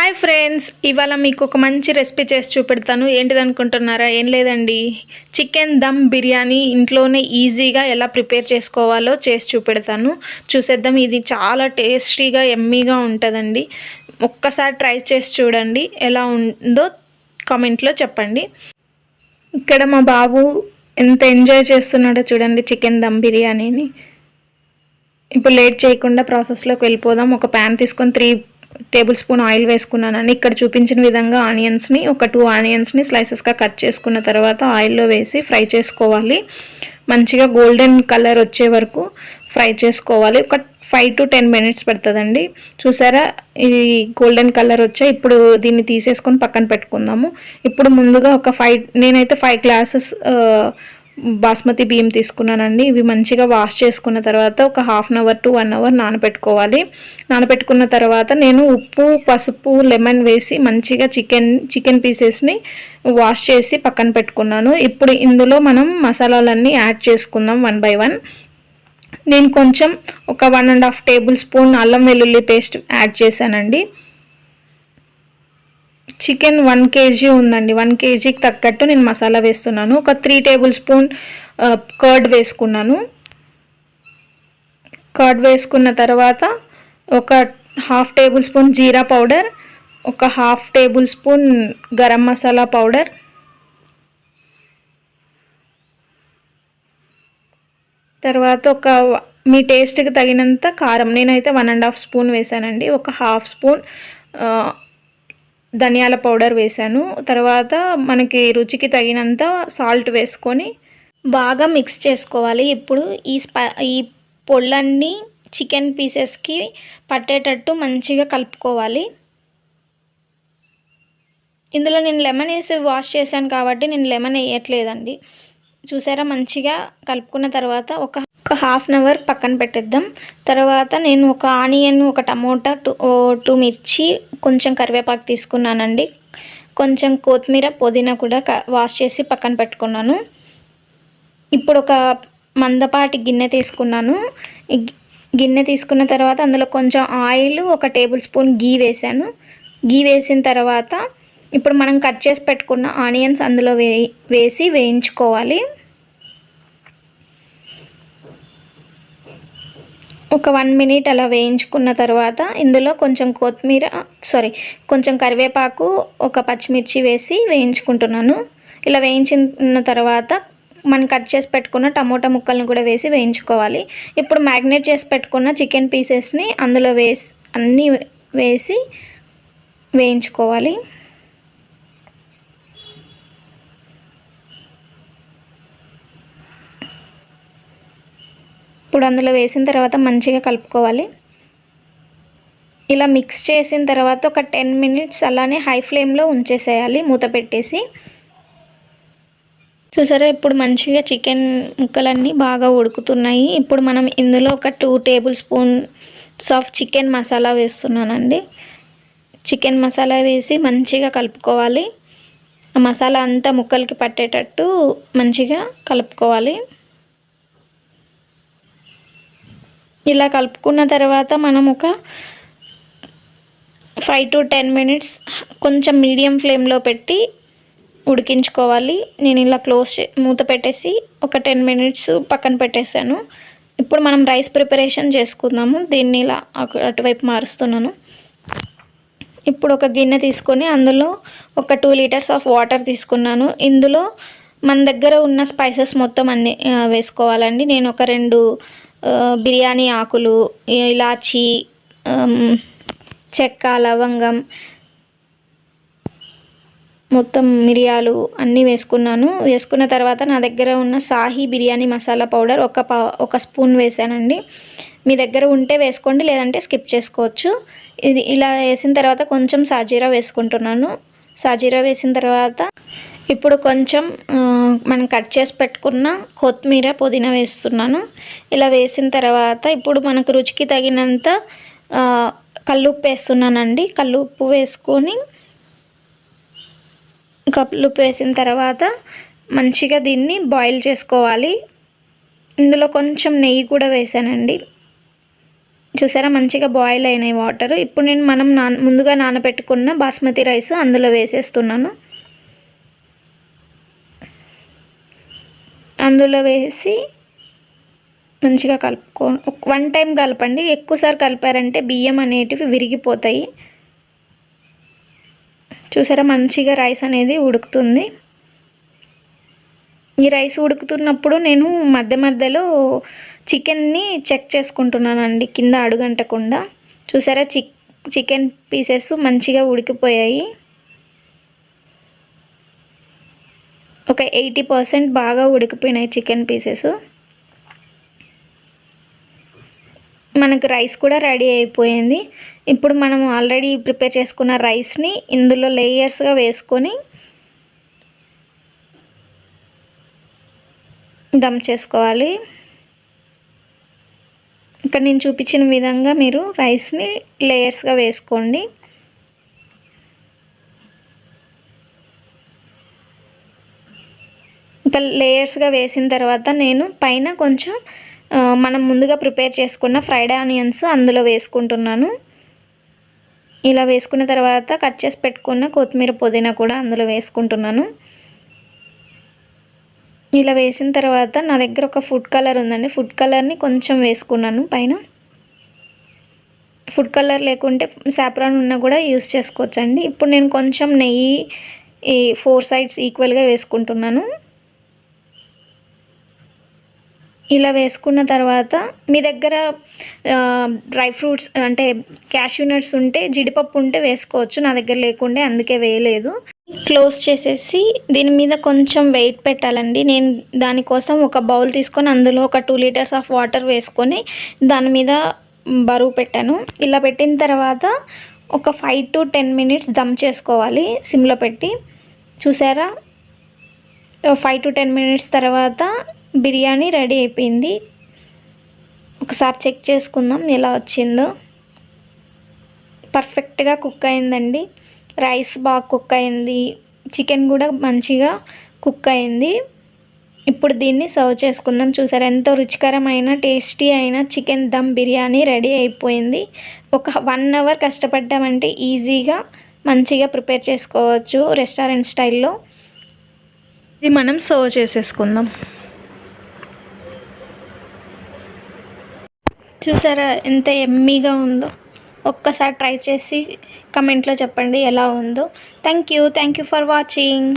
Hi friends, ఇవాళ మీకు ఒక మంచి రెసిపీ చేసి చూపెడతాను. ఏంటిది అనుకుంటున్నారా? ఏం లేదండి, చికెన్ దమ్ బిర్యానీ ఇంట్లోనే ఈజీగా ఎలా ప్రిపేర్ చేసుకోవాలో చేసి చూపెడతాను. చూసేద్దాం. ఇది చాలా టేస్టీగా ఎమ్మీగా ఉంటుందండి. ఒక్కసారి ట్రై చేసి చూడండి, ఎలా ఉందో కామెంట్లో చెప్పండి. ఇక్కడ మా బాబు ఎంత ఎంజాయ్ చేస్తున్నాడో చూడండి చికెన్ దమ్ బిర్యానీని. ఇప్పుడు లేట్ చేయకుండా ప్రాసెస్లోకి వెళ్ళిపోదాం. ఒక ప్యాన్ తీసుకొని 3 టేబుల్ స్పూన్ ఆయిల్ వేసుకున్నానండి. ఇక్కడ చూపించిన విధంగా ఆనియన్స్ని ఒక 2 ఆనియన్స్ని స్లైసెస్గా కట్ చేసుకున్న తర్వాత ఆయిల్లో వేసి ఫ్రై చేసుకోవాలి. మంచిగా గోల్డెన్ కలర్ వచ్చే వరకు ఫ్రై చేసుకోవాలి. ఒక 5 to 10 మినిట్స్ పడుతుందండి. చూసారా, ఇది గోల్డెన్ కలర్ వచ్చాయి. ఇప్పుడు దీన్ని తీసేసుకొని పక్కన పెట్టుకుందాము. ఇప్పుడు ముందుగా నేనైతే 5 గ్లాసెస్ బాస్మతి బియ్యం తీసుకున్నానండి. ఇవి మంచిగా వాష్ చేసుకున్న తర్వాత ఒక 1/2 అవర్ to 1 అవర్ నానబెట్టుకోవాలి. నానబెట్టుకున్న తర్వాత నేను ఉప్పు, పసుపు, లెమన్ వేసి మంచిగా చికెన్ పీసెస్ని వాష్ చేసి పక్కన పెట్టుకున్నాను. ఇప్పుడు ఇందులో మనం మసాలాలన్నీ యాడ్ చేసుకుందాం 1 by 1. నేను కొంచెం ఒక 1.5 టేబుల్ స్పూన్ అల్లం వెల్లుల్లి పేస్ట్ యాడ్ చేశానండి. చికెన్ 1 kg ఉందండి. 1 kgకి తగ్గట్టు నేను మసాలా వేస్తున్నాను. ఒక 3 టేబుల్ స్పూన్ కర్డ్ వేసుకున్నాను. కర్డ్ వేసుకున్న తర్వాత ఒక 1/2 టేబుల్ స్పూన్ జీరా పౌడర్, ఒక 1/2 table spoon garam masala powder, తర్వాత మీ టేస్ట్కి తగినంత కారం, నేనైతే 1.5 స్పూన్ వేసానండి. ఒక 1/2 స్పూన్ ధనియాల పౌడర్ వేసాను. తర్వాత మనకి రుచికి తగినంత సాల్ట్ వేసుకొని బాగా మిక్స్ చేసుకోవాలి. ఇప్పుడు ఈ పొళ్ళన్నీ చికెన్ పీసెస్కి పట్టేటట్టు మంచిగా కలుపుకోవాలి. ఇందులో నేను లెమన్ వేసి వాష్ చేశాను కాబట్టి నేను లెమన్ వేయట్లేదండి. చూసారా, మంచిగా కలుపుకున్న తర్వాత ఒక 1/2 అవర్ పక్కన పెట్టేద్దాం. తర్వాత నేను ఒక ఆనియన్, ఒక టమోటా, 2 మిర్చి, కొంచెం కరివేపాకు తీసుకున్నానండి. కొంచెం కొత్తిమీర, పుదీనా కూడా వాష్ చేసి పక్కన పెట్టుకున్నాను. ఇప్పుడు ఒక మందపాటి గిన్నె తీసుకున్నాను. ఈ గిన్నె తీసుకున్న తర్వాత అందులో కొంచెం ఆయిల్, ఒక టేబుల్ స్పూన్ గీ వేసాను. గీ వేసిన తర్వాత ఇప్పుడు మనం కట్ చేసి పెట్టుకున్న ఆనియన్స్ అందులో వేసి వేయించుకోవాలి. ఒక 1 మినిట్ అలా వేయించుకున్న తర్వాత ఇందులో కొంచెం కరివేపాకు, ఒక పచ్చిమిర్చి వేసి వేయించుకుంటున్నాను. ఇలా వేయించిన తర్వాత మనం కట్ చేసి పెట్టుకున్న టమోటా ముక్కలను కూడా వేసి వేయించుకోవాలి. ఇప్పుడు మ్యాగ్నేట్ చేసి పెట్టుకున్న చికెన్ పీసెస్ని అందులో అన్నీ వేసి వేయించుకోవాలి. ఇప్పుడు అందులో వేసిన తర్వాత మంచిగా కలుపుకోవాలి. ఇలా మిక్స్ చేసిన తర్వాత ఒక 10 మినిట్స్ అలానే హై ఫ్లేమ్లో ఉంచేసేయాలి, మూత పెట్టేసి. చూసారా, ఇప్పుడు మంచిగా చికెన్ ముక్కలన్నీ బాగా ఉడుకుతున్నాయి. ఇప్పుడు మనం ఇందులో ఒక 2 table spoons of chicken masala వేస్తున్నానండి. చికెన్ మసాలా వేసి మంచిగా కలుపుకోవాలి. ఆ మసాలా అంతా ముక్కలకి పట్టేటట్టు మంచిగా కలుపుకోవాలి. ఇలా కలుపుకున్న తర్వాత మనం ఒక 5 to 10 మినిట్స్ కొంచెం మీడియం ఫ్లేమ్లో పెట్టి ఉడికించుకోవాలి. నేను ఇలా మూత పెట్టేసి ఒక 10 మినిట్స్ పక్కన పెట్టేశాను. ఇప్పుడు మనం రైస్ ప్రిపరేషన్ చేసుకుందాము. దీన్ని ఇలా అటువైపు మారుస్తున్నాను. ఇప్పుడు ఒక గిన్నె తీసుకొని అందులో ఒక 2 లీటర్స్ ఆఫ్ వాటర్ తీసుకున్నాను. ఇందులో మన దగ్గర ఉన్న స్పైసెస్ మొత్తం అన్నీ వేసుకోవాలండి. నేను ఒక 2 బిర్యానీ ఆకులు, ఇలాచీ, చెక్క, లవంగం, మొత్తం మిరియాలు అన్నీ వేసుకున్నాను. వేసుకున్న తర్వాత నా దగ్గర ఉన్న సాహీ బిర్యానీ మసాలా పౌడర్ ఒక స్పూన్ వేసానండి. మీ దగ్గర ఉంటే వేసుకోండి, లేదంటే స్కిప్ చేసుకోవచ్చు. ఇది ఇలా వేసిన తర్వాత కొంచెం సాజీరా వేసుకుంటున్నాను. సాజీరా వేసిన తర్వాత ఇప్పుడు కొంచెం మనం కట్ చేసి పెట్టుకున్న కొత్తిమీర, పుదీనా వేస్తున్నాను. ఇలా వేసిన తర్వాత ఇప్పుడు మనకు రుచికి తగినంత కల్లుప్పు వేస్తున్నానండి. కల్లుప్పు వేసిన తర్వాత మంచిగా దీన్ని బాయిల్ చేసుకోవాలి. ఇందులో కొంచెం నెయ్యి కూడా వేసానండి. చూసారా మంచిగా బాయిల్ అయినాయి వాటర్. ఇప్పుడు నేను ముందుగా నానబెట్టుకున్న బాస్మతి రైస్ అందులో వేసేస్తున్నాను. అందులో వేసి మంచిగా వన్ టైం కలపండి. ఎక్కువసారి కలిపారంటే బియ్యం అనేటివి విరిగిపోతాయి. చూసారా మంచిగా రైస్ అనేది ఉడుకుతుంది. ఈ రైస్ ఉడుకుతున్నప్పుడు నేను మధ్య మధ్యలో చికెన్ని చెక్ చేసుకుంటున్నానండి, కింద అడుగంటకుండా. చూసారా చికెన్ పీసెస్ మంచిగా ఉడికిపోయాయి. ఒక 80% బాగా ఉడికిపోయినాయి చికెన్ పీసెస్. మనకు రైస్ కూడా రెడీ అయిపోయింది. ఇప్పుడు మనం ఆల్రెడీ ప్రిపేర్ చేసుకున్న రైస్ని ఇందులో లేయర్స్గా వేసుకొని దమ్ చేసుకోవాలి. ఇక్కడ నేను చూపించిన విధంగా మీరు రైస్ని లేయర్స్గా వేసుకోండి. ఇంకా లేయర్స్గా వేసిన తర్వాత నేను పైన కొంచెం మనం ముందుగా ప్రిపేర్ చేసుకున్న ఫ్రైడ్ ఆనియన్స్ అందులో వేసుకుంటున్నాను. ఇలా వేసుకున్న తర్వాత కట్ చేసి పెట్టుకున్న కొత్తిమీర పుదీనా కూడా అందులో వేసుకుంటున్నాను. ఇలా వేసిన తర్వాత నా దగ్గర ఒక ఫుడ్ కలర్ ఉందండి, ఫుడ్ కలర్ని కొంచెం వేసుకున్నాను పైన. ఫుడ్ కలర్ లేకుంటే సాఫ్రాన్ ఉన్నా కూడా యూస్ చేసుకోవచ్చండి. ఇప్పుడు నేను కొంచెం నెయ్యి 4 సైడ్స్ ఈక్వల్గా వేసుకుంటున్నాను. ఇలా వేసుకున్న తర్వాత మీ దగ్గర డ్రై ఫ్రూట్స్ అంటే క్యాష్యూ నట్స్ ఉంటే, జీడిపప్పు ఉంటే వేసుకోవచ్చు. నా దగ్గర లేకుండే అందుకే వేయలేదు. క్లోజ్ చేసేసి దీని మీద కొంచెం వెయిట్ పెట్టాలండి. నేను దానికోసం ఒక బౌల్ తీసుకొని అందులో ఒక 2 లీటర్స్ ఆఫ్ వాటర్ వేసుకొని దాని మీద బరువు పెట్టాను. ఇలా పెట్టిన తర్వాత ఒక 5 to 10 మినిట్స్ దమ్ చేసుకోవాలి సిమ్లో పెట్టి. చూసారా 5 to 10 మినిట్స్ తర్వాత బిర్యానీ రెడీ అయిపోయింది. ఒకసారి చెక్ చేసుకుందాం ఎలా వచ్చిందో. పర్ఫెక్ట్గా కుక్ అయిందండి. రైస్ బాగా కుక్ అయింది, చికెన్ కూడా మంచిగా కుక్ అయింది. ఇప్పుడు దీన్ని సర్వ్ చేసుకుందాం. చూసారా ఎంతో రుచికరమైన టేస్టీ అయిన చికెన్ దమ్ బిర్యానీ రెడీ అయిపోయింది. ఒక 1 అవర్ కష్టపడ్డామంటే ఈజీగా మంచిగా ప్రిపేర్ చేసుకోవచ్చు రెస్టారెంట్ స్టైల్లో. ఇది మనం సర్వ్ చేసేసుకుందాం. చూసారా ఎంత ఎమ్మీగా ఉందో. ఒక్కసారి ట్రై చేసి కమెంట్లో చెప్పండి ఎలా ఉందో. Thank you for watching.